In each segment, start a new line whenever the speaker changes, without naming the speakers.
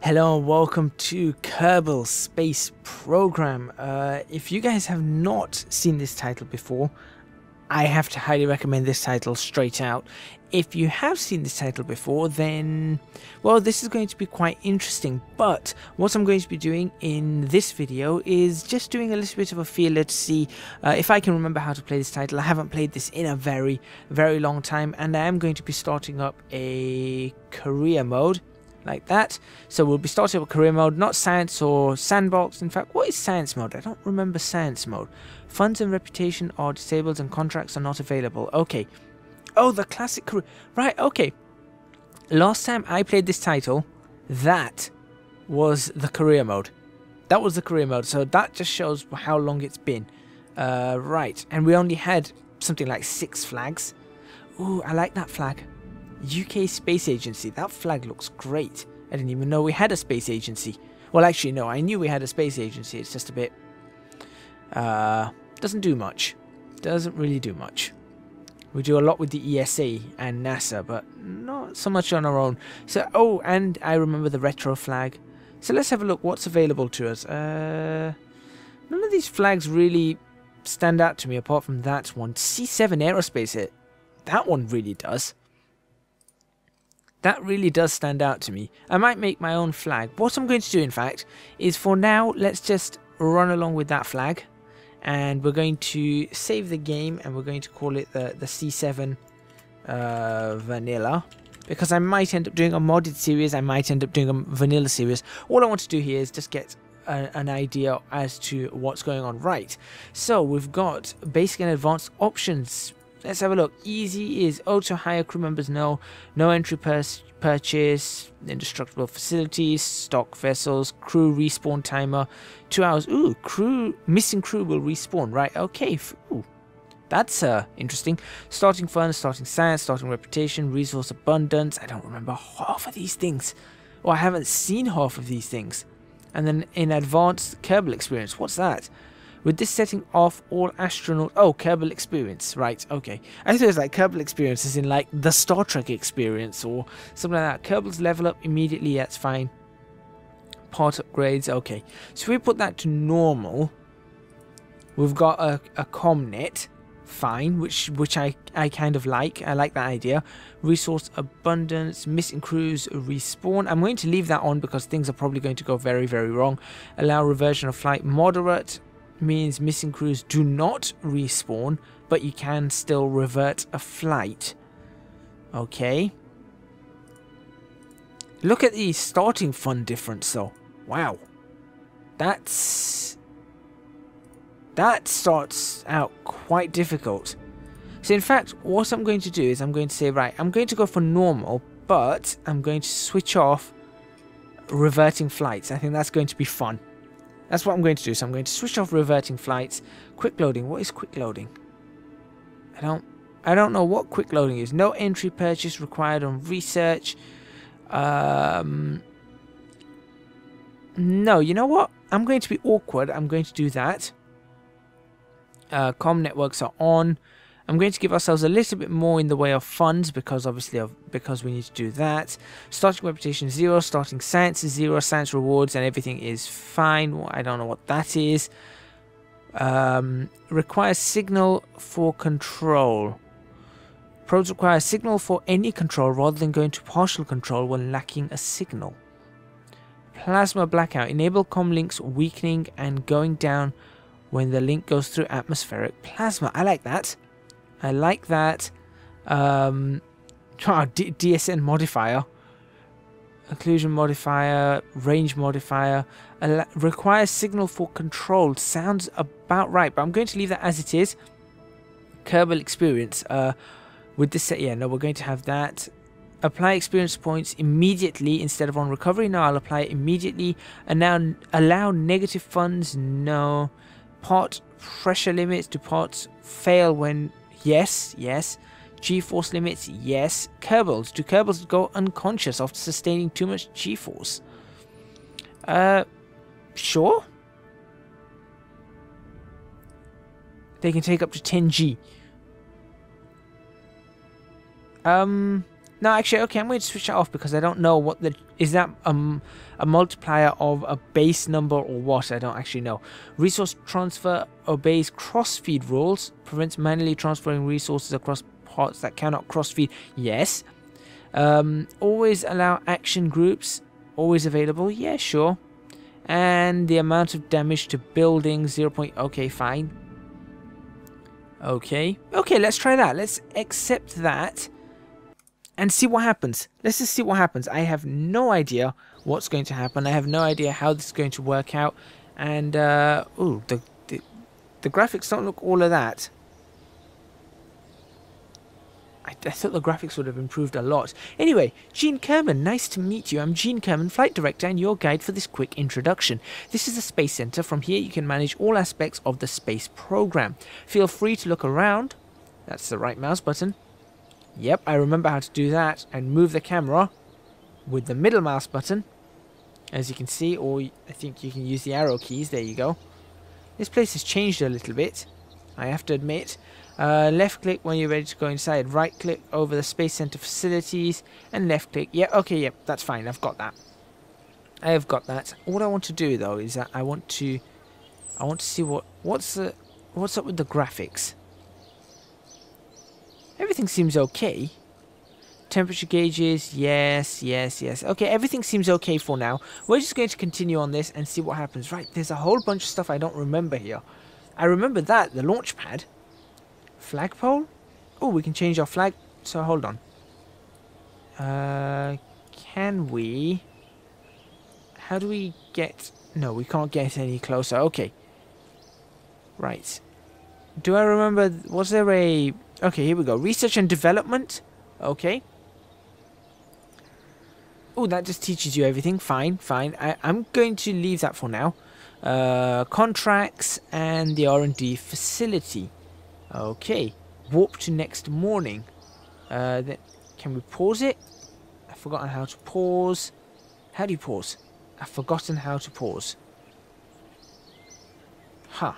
Hello and welcome to Kerbal Space Program. If you guys have not seen this title before, I have to highly recommend this title straight out. If you have seen this title before, then, well, this is going to be quite interesting. But what I'm going to be doing in this video is just doing a little bit of a feeler to see if I can remember how to play this title. I haven't played this in a very, very long time, and I am going to be starting up a career mode. Like that. So we'll be starting with career mode, not science or sandbox. In fact, what is science mode? I don't remember science mode. Funds and reputation are disabled and contracts are not available. Okay. Oh, the classic career. Right, okay. Last time I played this title, that was the career mode. That was the career mode. So that just shows how long it's been. Right. And we only had something like 6 flags. Ooh, I like that flag. UK Space Agency. That flag looks great. I didn't even know we had a space agency. Well, actually, no. I knew we had a space agency. It's just a bit... doesn't do much. Doesn't really do much. We do a lot with the ESA and NASA, but not so much on our own. So, oh, and I remember the retro flag. So let's have a look what's available to us. None of these flags really stand out to me apart from that one. C7 Aerospace Hit. That one really does. That really does stand out to me. I might make my own flag. What I'm going to do, in fact, is for now, let's just run along with that flag. And we're going to save the game, and we're going to call it the C7 Vanilla. Because I might end up doing a modded series, I might end up doing a vanilla series. All I want to do here is just get an idea as to what's going on. Right, so we've got basic and advanced options. Let's have a look. Easy is auto hire crew members, no entry purchase, indestructible facilities, stock vessels, crew respawn timer, 2 hours. Ooh, missing crew will respawn. Right, okay. Ooh, that's interesting. Starting funds, starting science, starting reputation, resource abundance. I don't remember half of these things. Or I haven't seen half of these things. And then in advanced Kerbal experience, what's that? With this setting off, all astronauts... Oh, Kerbal experience. Right, okay. I thought it was like Kerbal experience as in like the Star Trek experience or something like that. Kerbal's level up immediately. That's fine. Part upgrades. Okay. So if we put that to normal, we've got a comnet. Fine. Which I kind of like. I like that idea. Resource abundance. Missing crews respawn. I'm going to leave that on because things are probably going to go very, very wrong. Allow reversion of flight. Moderate means missing crews do not respawn, but you can still revert a flight. Okay. Look at the starting fund difference though. Wow. That starts out quite difficult. So in fact, what I'm going to do is I'm going to say, right, I'm going to go for normal, but I'm going to switch off reverting flights. I think that's going to be fun. That's what I'm going to do. So I'm going to switch off reverting flights. Quick loading. What is quick loading? I don't know what quick loading is. No entry purchase required on research. No, you know what? I'm going to be awkward. I'm going to do that. Com networks are on. I'm going to give ourselves a little bit more in the way of funds because obviously because we need to do that. Starting reputation 0, starting science is 0, science rewards and everything is fine. Well, I don't know what that is. Requires signal for control. Probes require a signal for any control rather than going to partial control when lacking a signal. Plasma blackout. Enable com links weakening and going down when the link goes through atmospheric plasma. I like that. I like that. DSN modifier. Occlusion modifier. Range modifier. Requires signal for control. Sounds about right, but I'm going to leave that as it is. Kerbal experience. With this set, yeah, no, we're going to have that. Apply experience points immediately instead of on recovery. No, I'll apply it immediately. And now allow negative funds. No. Part pressure limits. Do parts fail when... Yes, yes. G-force limits, yes. Kerbals. Do Kerbals go unconscious after sustaining too much G-force? Sure. They can take up to 10 G. No, No, actually, okay, I'm going to switch that off because I don't know what the... Is that a multiplier of a base number or what? I don't actually know. Resource transfer obeys cross-feed rules. Prevents manually transferring resources across pods that cannot cross-feed. Yes. Always allow action groups. Always available. Yeah, sure. And the amount of damage to buildings, 0. Okay, fine. Okay. Okay, let's try that. Let's accept that. And see what happens. Let's just see what happens. I have no idea what's going to happen. I have no idea how this is going to work out. And, ooh, the graphics don't look all of that. I thought the graphics would have improved a lot. Anyway, Gene Kerman, nice to meet you. I'm Gene Kerman, Flight Director, and your guide for this quick introduction. This is the Space Center. From here, you can manage all aspects of the space program. Feel free to look around. That's the right mouse button. Yep, I remember how to do that, and move the camera with the middle mouse button, as you can see, or I think you can use the arrow keys. There you go. This place has changed a little bit, I have to admit. Left click when you're ready to go inside, right click over the Space Center facilities, and left click. Yeah, okay, yeah, that's fine, I've got that. I have got that. What I want to do though is that I want to see what's up with the graphics. Everything seems okay. Temperature gauges, yes, yes, yes. Okay, everything seems okay for now. We're just going to continue on this and see what happens. Right, there's a whole bunch of stuff I don't remember here. I remember that, the launch pad. Flagpole? Oh, we can change our flag. So, hold on. Can we... How do we get... No, we can't get any closer. Okay. Right. Do I remember... Was there a... Okay, here we go. Research and development. Okay. Oh, that just teaches you everything. Fine, fine. I'm going to leave that for now. Contracts and the R&D facility. Okay. Warp to next morning. Then can we pause it? I've forgotten how to pause. How do you pause? I've forgotten how to pause. Huh.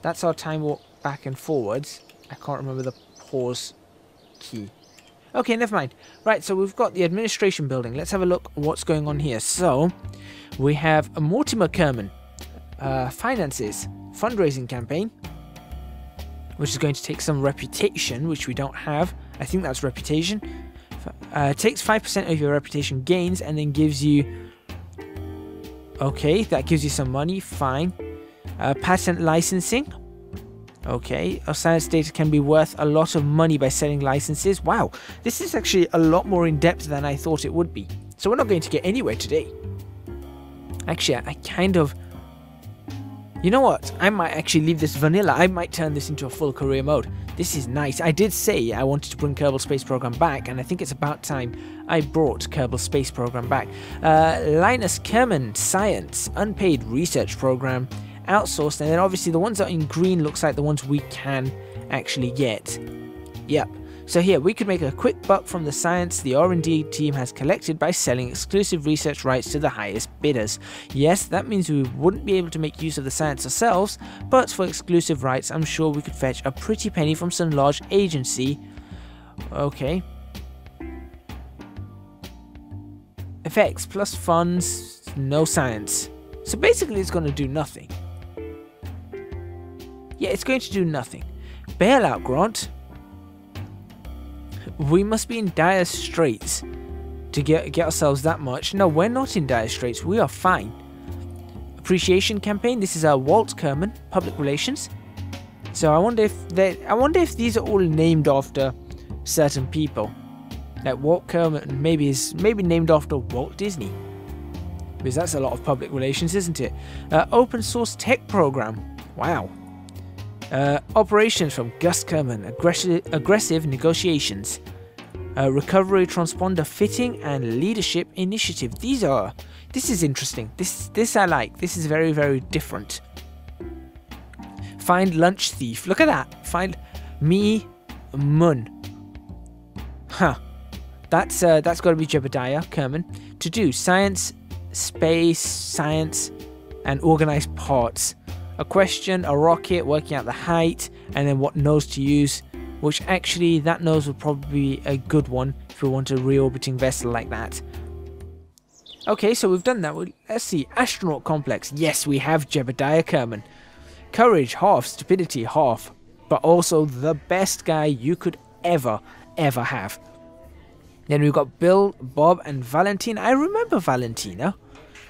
That's our time warp back and forwards. I can't remember the pause key. Okay, never mind. Right, so we've got the administration building. Let's have a look at what's going on here. So, we have a Mortimer Kerman. Finances. Fundraising campaign. Which is going to take some reputation, which we don't have. I think that's reputation. Takes 5% of your reputation gains and then gives you... Okay, that gives you some money. Fine. Patent licensing. Okay, our science data can be worth a lot of money by selling licenses. Wow, this is actually a lot more in-depth than I thought it would be. So we're not going to get anywhere today. Actually, I kind of... You know what? I might actually leave this vanilla. I might turn this into a full career mode. This is nice. I did say I wanted to bring Kerbal Space Program back, and I think it's about time I brought Kerbal Space Program back. Linus Kerman Science, unpaid research program, outsourced, and then obviously the ones that are in green looks like the ones we can actually get. Yep. So here, we could make a quick buck from the science the R&D team has collected by selling exclusive research rights to the highest bidders. Yes, that means we wouldn't be able to make use of the science ourselves, but for exclusive rights, I'm sure we could fetch a pretty penny from some large agency. Okay. Effects plus funds, no science. So basically it's going to do nothing. Yeah, it's going to do nothing. Bailout grant. We must be in dire straits to get ourselves that much. No, we're not in dire straits. We are fine. Appreciation campaign. This is our Walt Kerman, public relations. So I wonder if these are all named after certain people. Like Walt Kerman maybe is named after Walt Disney. Because that's a lot of public relations, isn't it? Open source tech program. Wow. Operations from Gus Kerman, aggressive negotiations, recovery transponder fitting and leadership initiative. This is interesting. This I like. This is very, very different. Find lunch thief. Look at that. Find me mun. Huh. That's got to be Jebediah Kerman. To do science, space, science, and organized parts. A question, a rocket, working out the height, and then what nose to use. which actually that nose would probably be a good one if we want a reorbiting vessel like that. Okay, so we've done that. Let's see. Astronaut complex. Yes, we have Jebediah Kerman. Courage, half. Stupidity, half. But also the best guy you could ever have. Then we've got Bill, Bob, and Valentina. I remember Valentina.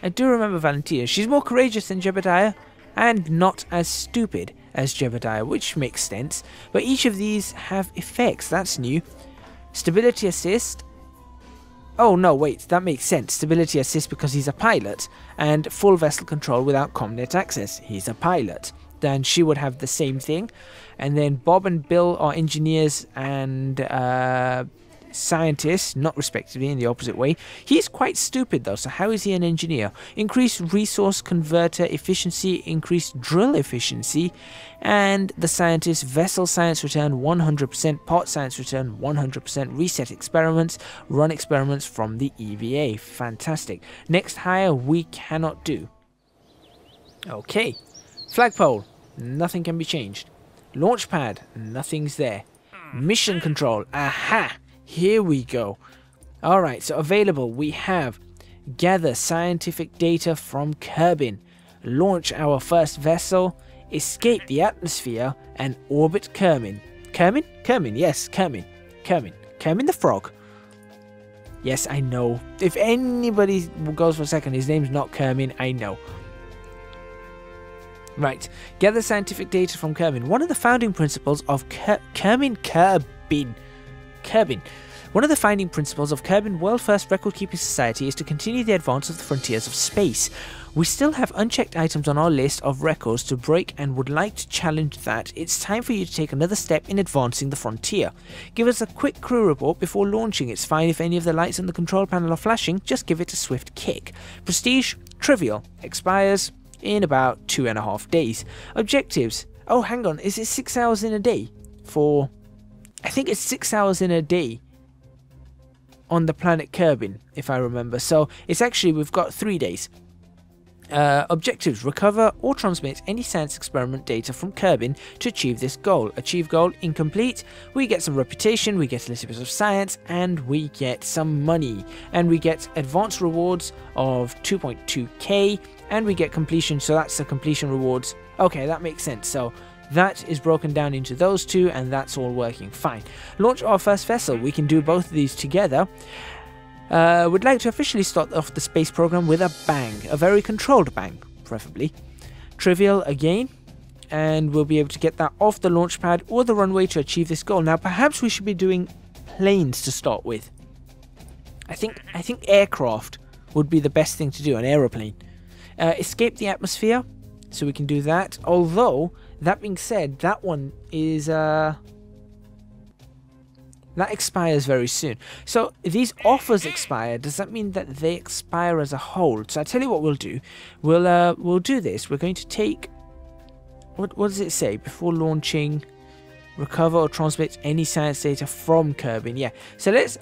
I do remember Valentina. She's more courageous than Jebediah and not as stupid as Jebediah, which makes sense. But each of these have effects. That's new. Stability assist. Oh no, wait, that makes sense. Stability assist because he's a pilot, and full vessel control without comnet access. He's a pilot. Then she would have the same thing. And then Bob and Bill are engineers and scientists, not respectively, in the opposite way. He's quite stupid though, so how is he an engineer? Increased resource converter efficiency, increased drill efficiency, and the scientist, vessel science return 100%, part science return 100%, reset experiments, run experiments from the EVA. Fantastic. Next hire we cannot do. Okay. Flagpole, nothing can be changed. Launch pad, nothing's there. Mission control, aha! Here we go. Alright, so available we have gather scientific data from Kerbin, launch our first vessel, escape the atmosphere, and orbit Kermin. Kermin? Kermin, yes, Kermin. Kermin. Kermin the Frog. Yes, I know. If anybody goes for a second, his name's not Kermin, I know. Right, gather scientific data from Kerbin. One of the founding principles of Kerbin. One of the founding principles of Kerbin World First Record Keeping Society is to continue the advance of the frontiers of space. We still have unchecked items on our list of records to break and would like to challenge that. It's time for you to take another step in advancing the frontier. Give us a quick crew report before launching. It's fine if any of the lights on the control panel are flashing, just give it a swift kick. Prestige, trivial, expires in about 2.5 days. Objectives. Oh, hang on, is it 6 hours in a day? I think it's 6 hours in a day on the planet Kerbin, if I remember. So it's actually, we've got 3 days. Objectives. Recover or transmit any science experiment data from Kerbin to achieve this goal. Achieve goal incomplete. We get some reputation, we get a little bit of science, and we get some money. And we get advanced rewards of 2.2k, and we get completion, so that's the completion rewards. Okay, that makes sense. So that is broken down into those two, and that's all working fine. Launch our first vessel. We can do both of these together. Would like to officially start off the space program with a bang. A very controlled bang, preferably. Trivial again. And we'll be able to get that off the launch pad or the runway to achieve this goal. Now, perhaps we should be doing planes to start with. I think aircraft would be the best thing to do, an aeroplane. Escape the atmosphere. So we can do that. Although, that being said, that one is... that expires very soon. So these offers expire. Does that mean that they expire as a whole? So I tell you what we'll do. We'll do this. We're going to take... What does it say? Before launching, recover or transmit any science data from Kerbin. Yeah. So let's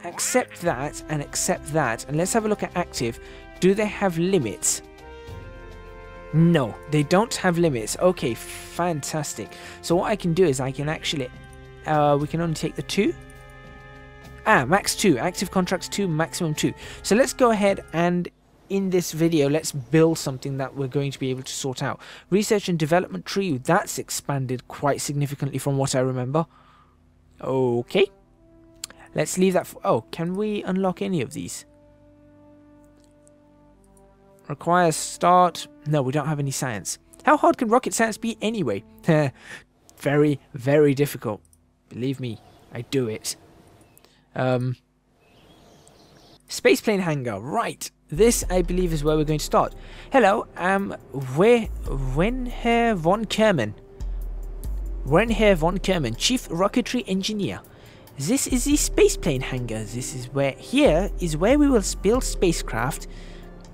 accept that and accept that. And let's have a look at active. Do they have limits? No, they don't have limits. Okay, fantastic. So what I can do is I can actually... we can only take the 2. Max 2. Active contracts 2, maximum 2. So let's go ahead and in this video, let's build something that we're going to be able to sort out. Research and development tree, that's expanded quite significantly from what I remember. Okay. Let's leave that for... Oh, can we unlock any of these? Requires start... No, we don't have any science. How hard can rocket science be anyway? Very, very difficult. Believe me, I do it. Spaceplane hangar, right. This, I believe, is where we're going to start. Hello, Wenher von Kerman. Wenher von Kerman, Chief Rocketry Engineer. This is the spaceplane hangar. Here is where we will build spacecraft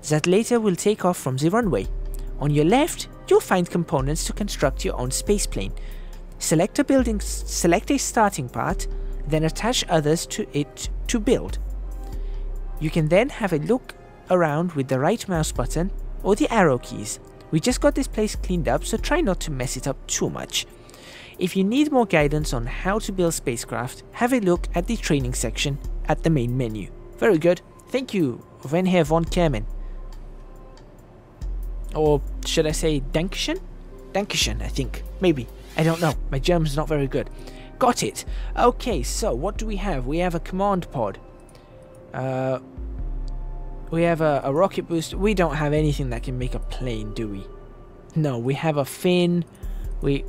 that later will take off from the runway. On your left, you'll find components to construct your own spaceplane. Select a starting part, then attach others to it to build. You can then have a look around with the right mouse button or the arrow keys. We just got this place cleaned up, so try not to mess it up too much. If you need more guidance on how to build spacecraft, have a look at the training section at the main menu. Very good. Thank you, Herr von Kerman. Or should I say Dankeschön? Dankeschön, I think. Maybe. I don't know. My German's not very good. Got it. Okay, so what do we have? We have a command pod. We have a rocket booster. We don't have anything that can make a plane, do we? No, we have a fin. We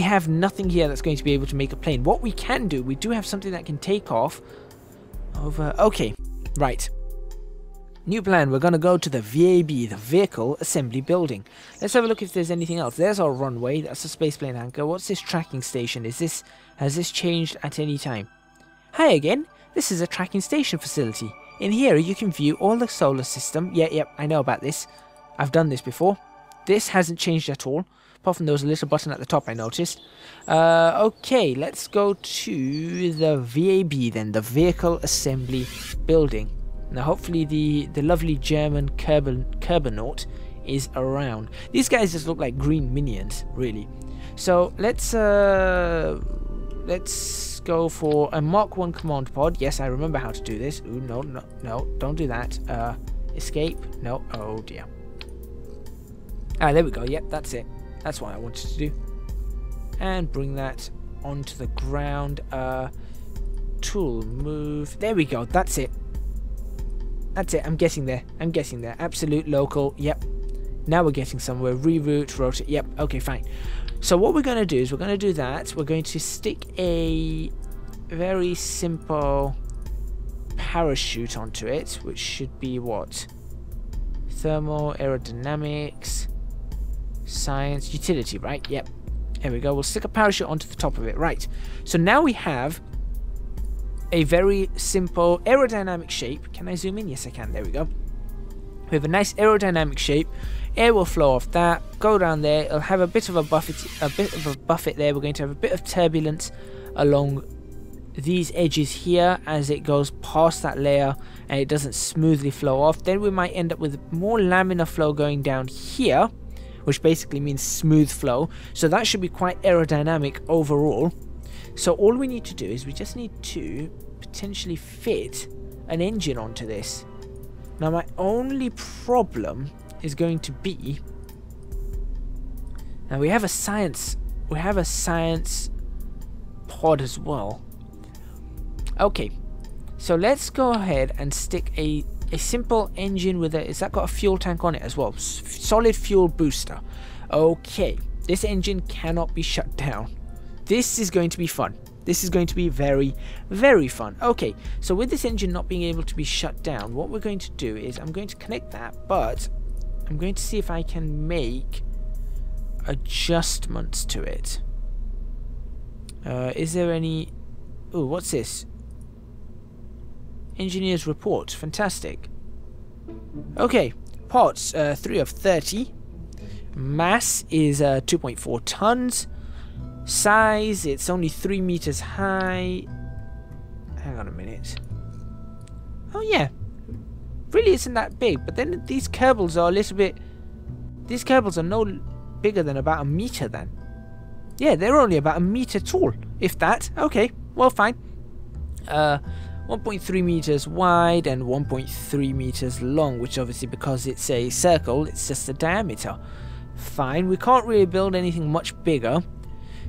have nothing here that's going to be able to make a plane. What we can do, we do have something that can take off over... Okay, right. New plan, we're going to go to the VAB, the Vehicle Assembly Building. Let's have a look if there's anything else. There's our runway, that's a spaceplane anchor. What's this tracking station? Has this changed at any time? Hi again, this is a tracking station facility. In here you can view all the solar system. Yep, I know about this. I've done this before. This hasn't changed at all, apart from there was a little button at the top I noticed. Okay, let's go to the VAB then, the Vehicle Assembly Building. Now hopefully the lovely German Kerbernaut is around. These guys just look like green minions, really. So let's go for a Mark 1 command pod. Yes, I remember how to do this. Ooh, no, don't do that. Escape. No, oh dear. Ah, there we go. Yep, that's it. That's what I wanted to do. And bring that onto the ground. Tool move. There we go. That's it. That's it. I'm getting there. Absolute local. Yep. Now we're getting somewhere. Reroute, rotate. Yep. Okay, fine. So what we're going to do is we're going to do that. We're going to stick a very simple parachute onto it, which should be what? Thermal, aerodynamics, science, utility, right? Yep. There we go. We'll stick a parachute onto the top of it. Right. So now we have a very simple aerodynamic shape. Can I zoom in? Yes, I can. There we go. We have a nice aerodynamic shape. Air will flow off that, go down there. It'll have a bit of a buffet there. We're going to have a bit of turbulence along these edges here as it goes past that layer and it doesn't smoothly flow off. Then we might end up with more laminar flow going down here, which basically means smooth flow. So that should be quite aerodynamic overall. So all we need to do is we just need to potentially fit an engine onto this. Now my only problem is going to be, now we have a science pod as well. Okay, so let's go ahead and stick a simple engine with a, is that got a fuel tank on it as well? Solid fuel booster. Okay, this engine cannot be shut down. This is going to be fun. This is going to be very, very fun. Okay, so with this engine not being able to be shut down, what we're going to do is I'm going to connect that, but I'm going to see if I can make adjustments to it. Is there any... Oh, what's this? Engineer's report. Fantastic. Okay, parts 3 of 30. Mass is 2.4 tons. Size, it's only 3 meters high. Hang on a minute. Oh yeah, really isn't that big. But then these Kerbals are a little bit... These Kerbals are no bigger than about a meter then. Yeah, they're only about a meter tall, if that. Okay, well fine. 1.3 meters wide and 1.3 meters long, which obviously because it's a circle, it's just the diameter. Fine, we can't really build anything much bigger.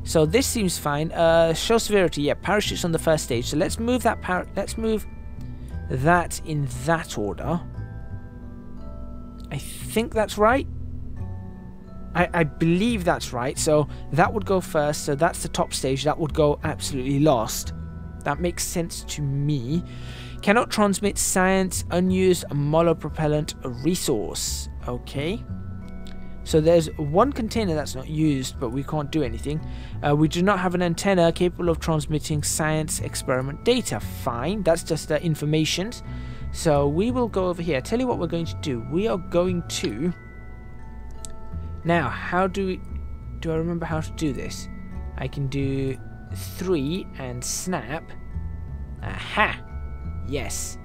So this seems fine. Show severity, yeah, parachutes on the first stage. So let's move that in that order. I think that's right. I believe that's right. So that would go first. So that's the top stage. That would go absolutely last. That makes sense to me. Cannot transmit science, unused monopropellant resource. Okay. So there's one container that's not used, but we can't do anything. We do not have an antenna capable of transmitting science experiment data. Fine, that's just information. So we will go over here. Tell you what we're going to do. We are going to... Now, how do I remember how to do this? I can do 3 and snap. Aha! Yes.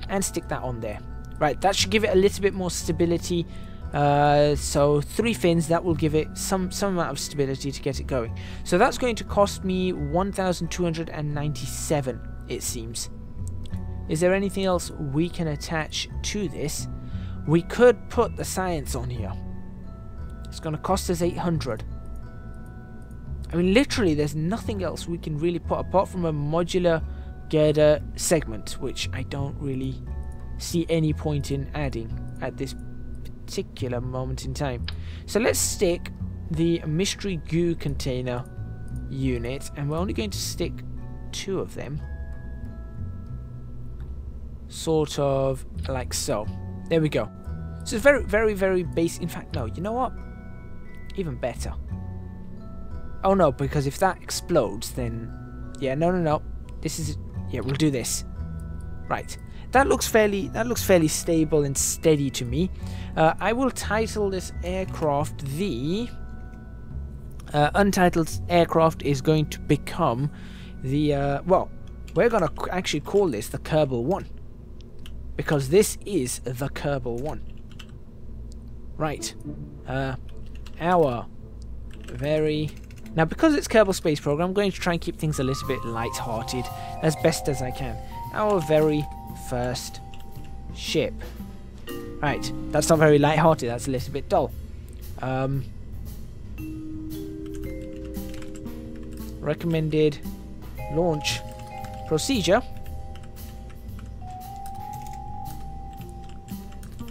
And stick that on there. Right, that should give it a little bit more stability. So 3 fins, that will give it some amount of stability to get it going. So that's going to cost me 1,297, it seems. Is there anything else we can attach to this? We could put the science on here. It's going to cost us 800. I mean, literally, there's nothing else we can really put apart from a modular girder segment, which I don't really see any point in adding at this particular moment in time. So let's stick the mystery goo container unit, and we're only going to stick 2 of them. Sort of like so. There we go. So it's very, very, very basic. In fact, no, you know what? Even better. Oh no, because if that explodes, then... Yeah, no. This is... Yeah, we'll do this. Right. That looks fairly stable and steady to me. I will title this aircraft the... Untitled aircraft is going to become the... well, we're going to actually call this the Kerbal 1. Because this is the Kerbal 1. Right. Our very... Now, because it's Kerbal Space Program, I'm going to try and keep things a little bit light-hearted as best as I can. Our very first ship. Right, that's not very light-hearted, that's a little bit dull. Recommended launch procedure.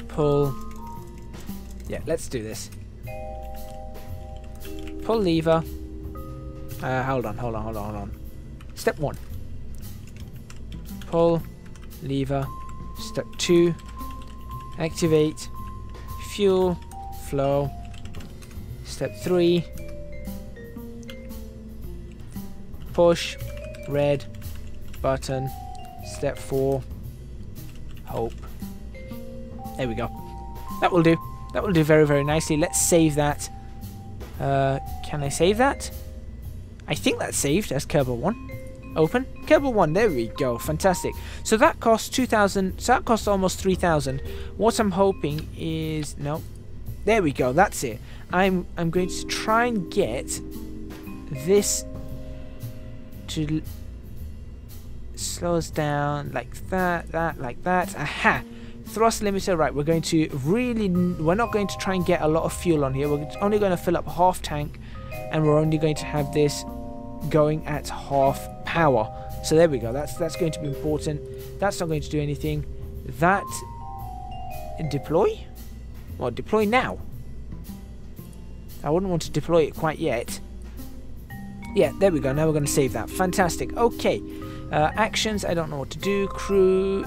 Pull. Yeah, let's do this. Pull lever. Hold on. Step 1. Pull lever. Step 2. Activate fuel flow. Step 3. Push red button. Step 4. Hope. There we go. That will do. That will do very, very nicely. Let's save that. Can I save that? I think that's saved as Kerbal 1. Open. Kerbal 1. There we go. Fantastic. So that costs 2,000. So that costs almost 3,000. What I'm hoping is... No. There we go. That's it. I'm going to try and get this to slow us down like that, like that. Aha! Thrust limiter. Right, we're going to really... We're not going to try and get a lot of fuel on here. We're only going to fill up half tank, and we're only going to have this going at half power. So there we go. That's going to be important. That's not going to do anything. That... Deploy? Well, deploy now. I wouldn't want to deploy it quite yet. Yeah, there we go. Now we're going to save that. Fantastic. Okay. Actions. I don't know what to do. Crew.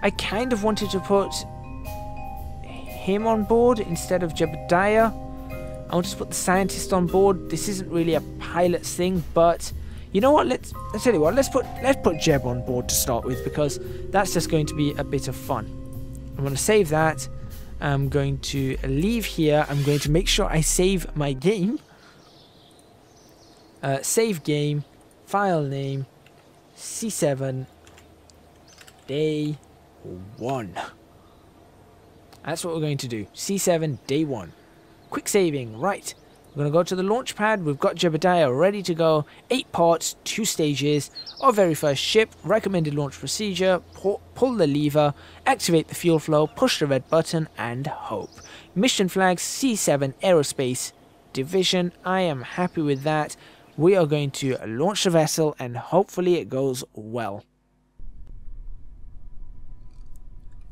I kind of wanted to put him on board instead of Jebediah. I want to put the scientist on board. This isn't really a pilot's thing, but you know what? Let's tell you what. Let's put Jeb on board to start with, because that's just going to be a bit of fun. I'm going to save that. I'm going to leave here. I'm going to make sure I save my game. Save game. File name. C7. Day 1. That's what we're going to do. C7 day 1. Quick saving. Right. We're going to go to the launch pad. We've got Jebediah ready to go. 8 parts, 2 stages. Our very first ship. Recommended launch procedure. Pull the lever. Activate the fuel flow. Push the red button and hope. Mission flags C7 Aerospace Division. I am happy with that. We are going to launch the vessel and hopefully it goes well.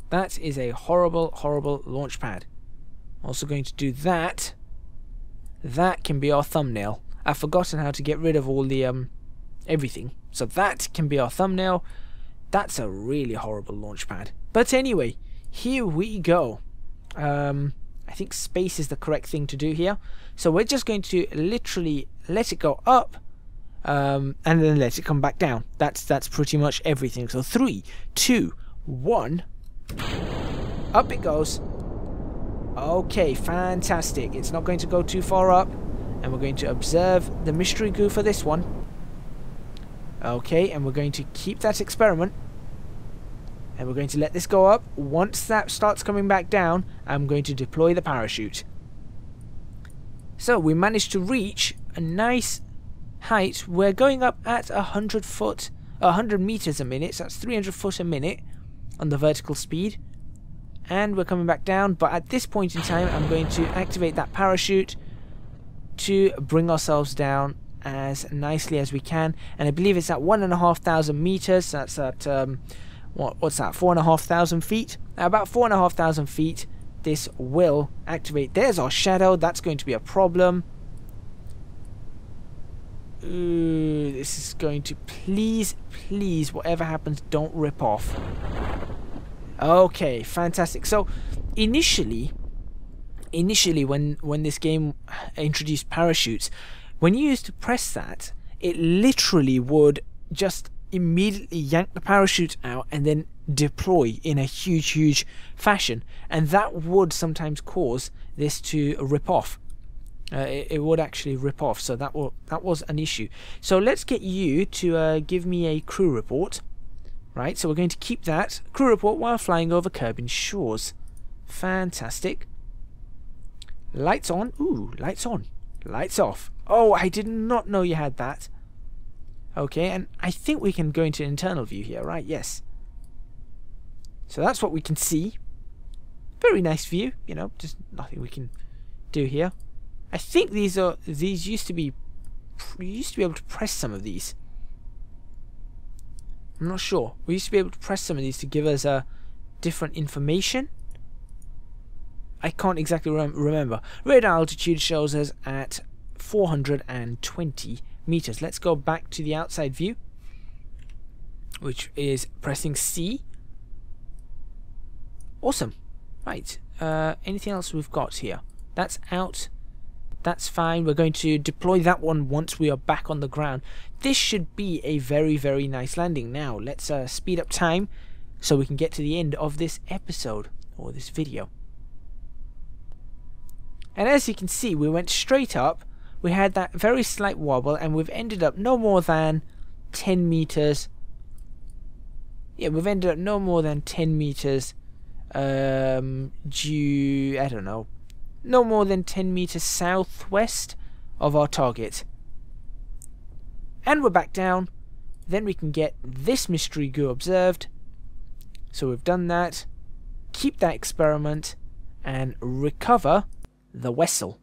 That is a horrible, horrible launch pad. Also going to do that. That can be our thumbnail. I've forgotten how to get rid of all the everything. So that can be our thumbnail. That's a really horrible launch pad. But anyway, here we go. I think space is the correct thing to do here. So we're just going to literally let it go up. And then let it come back down. That's pretty much everything. So 3, 2, 1. Up it goes. Okay, fantastic. It's not going to go too far up. And we're going to observe the mystery goo for this one. Okay, and we're going to keep that experiment. and we're going to let this go up. Once that starts coming back down, I'm going to deploy the parachute. So we managed to reach a nice height. We're going up at 100 meters a minute, so that's 300 foot a minute on the vertical speed, and we're coming back down. But at this point in time, I'm going to activate that parachute to bring ourselves down as nicely as we can, and I believe it's at 1,500 meters. So that's at what's that, 4,500 feet? At about 4,500 feet, this will activate. There's our shadow. That's going to be a problem. Ooh, this is going to, please, whatever happens, don't rip off. Okay, fantastic. So initially when this game introduced parachutes, when you used to press that, it literally would just immediately yank the parachute out and then deploy in a huge fashion, and that would sometimes cause this to rip off. It would actually rip off, so that was an issue. So let's get you to give me a crew report. Right, so we're going to keep that crew report while flying over Kerbin shores. Fantastic. Lights on. Ooh, lights on. Lights off. Oh, I did not know you had that. Okay, and I think we can go into internal view here, right? Yes. So that's what we can see. Very nice view, you know, just nothing we can do here. I think these used to be, you used to be able to press some of these. I'm not sure. We used to be able to press some of these to give us different information. I can't exactly remember. Radar altitude shows us at 420 meters. Let's go back to the outside view, which is pressing C. Awesome. Right. Anything else we've got here? That's out. That's fine. We're going to deploy that one once we are back on the ground. This should be a very nice landing. Now, let's speed up time so we can get to the end of this episode, or this video. And as you can see, we went straight up. We had that very slight wobble, and we've ended up no more than 10 meters. Yeah, we've ended up no more than 10 meters I don't know, no more than 10 meters southwest of our target. And we're back down. Then we can get this mystery goo observed. So we've done that. Keep that experiment and recover the vessel.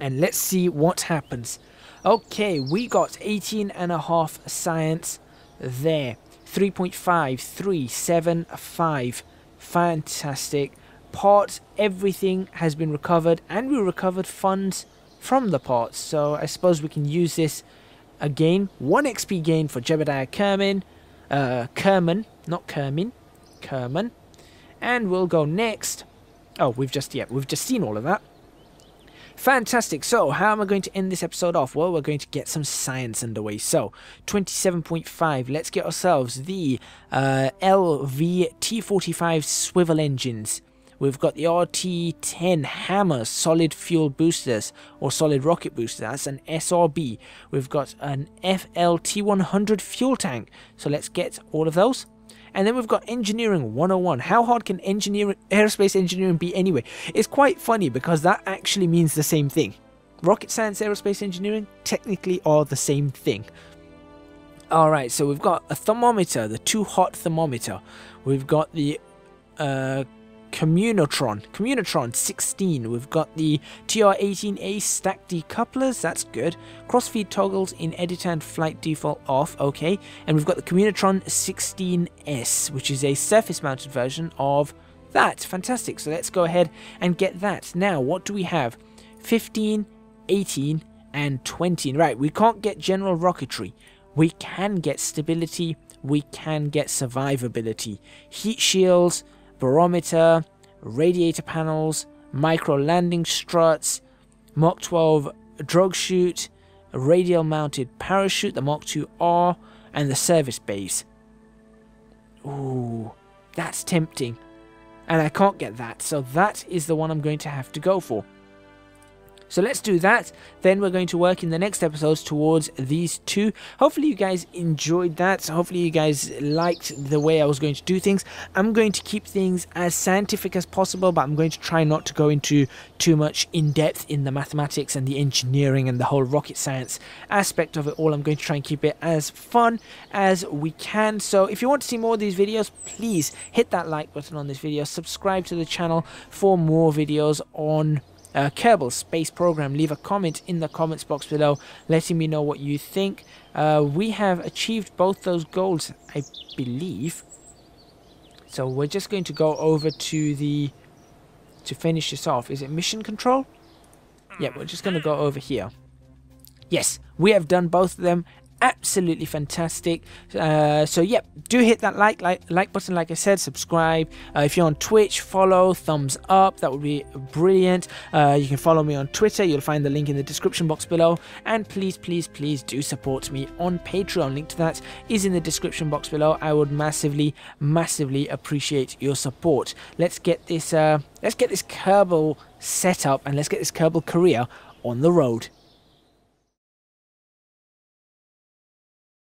And let's see what happens. Okay, we got 18.5 science there. 3.5375. Fantastic. Parts, everything has been recovered, and we recovered funds from the parts. So I suppose we can use this again. 1 XP gain for Jebediah Kerman. Kerman. And we'll go next. Oh, we've just seen all of that. Fantastic. So how am I going to end this episode off? Well, we're going to get some science underway. So 27.5. Let's get ourselves the LV-T45 swivel engines. We've got the RT-10 Hammer solid fuel boosters, or solid rocket booster. That's an SRB. We've got an FLT-100 fuel tank. So let's get all of those. And then we've got Engineering 101. How hard can aerospace engineering be anyway? It's quite funny because that actually means the same thing. Rocket science, aerospace engineering technically are the same thing. Alright, so we've got a thermometer, the too hot thermometer. We've got the Communotron 16. We've got the TR-18A stack decouplers, that's good. Crossfeed toggles in editor and flight default off, okay. And we've got the Communotron 16S, which is a surface mounted version of that. Fantastic. So let's go ahead and get that. Now, what do we have? 15, 18, and 20. Right, we can't get general rocketry. We can get stability. We can get survivability. Heat shields, barometer, radiator panels, micro landing struts, Mach 12 drogue chute, a radial mounted parachute, the Mach 2R, and the service bays. Ooh, that's tempting. And I can't get that, so that is the one I'm going to have to go for. So let's do that. Then we're going to work in the next episodes towards these two. Hopefully you guys enjoyed that. Hopefully you guys liked the way I was going to do things. I'm going to keep things as scientific as possible, but I'm going to try not to go into too much in depth in the mathematics and the engineering and the whole rocket science aspect of it all. I'm going to try and keep it as fun as we can. So if you want to see more of these videos, please hit that like button on this video, subscribe to the channel for more videos on Kerbal Space Program. Leave a comment in the comments box below letting me know what you think. We have achieved both those goals, I believe. So we're just going to go over to finish this off. Is it mission control? Yeah, we're just going to go over here. Yes, we have done both of them. Absolutely fantastic. So yeah, do hit that like button, like I said. Subscribe. If you're on Twitch, follow, thumbs up, that would be brilliant. You can follow me on Twitter, you'll find the link in the description box below. And please do support me on Patreon. Link to that is in the description box below. I would massively appreciate your support. Let's get this Kerbal set up, and let's get this Kerbal career on the road.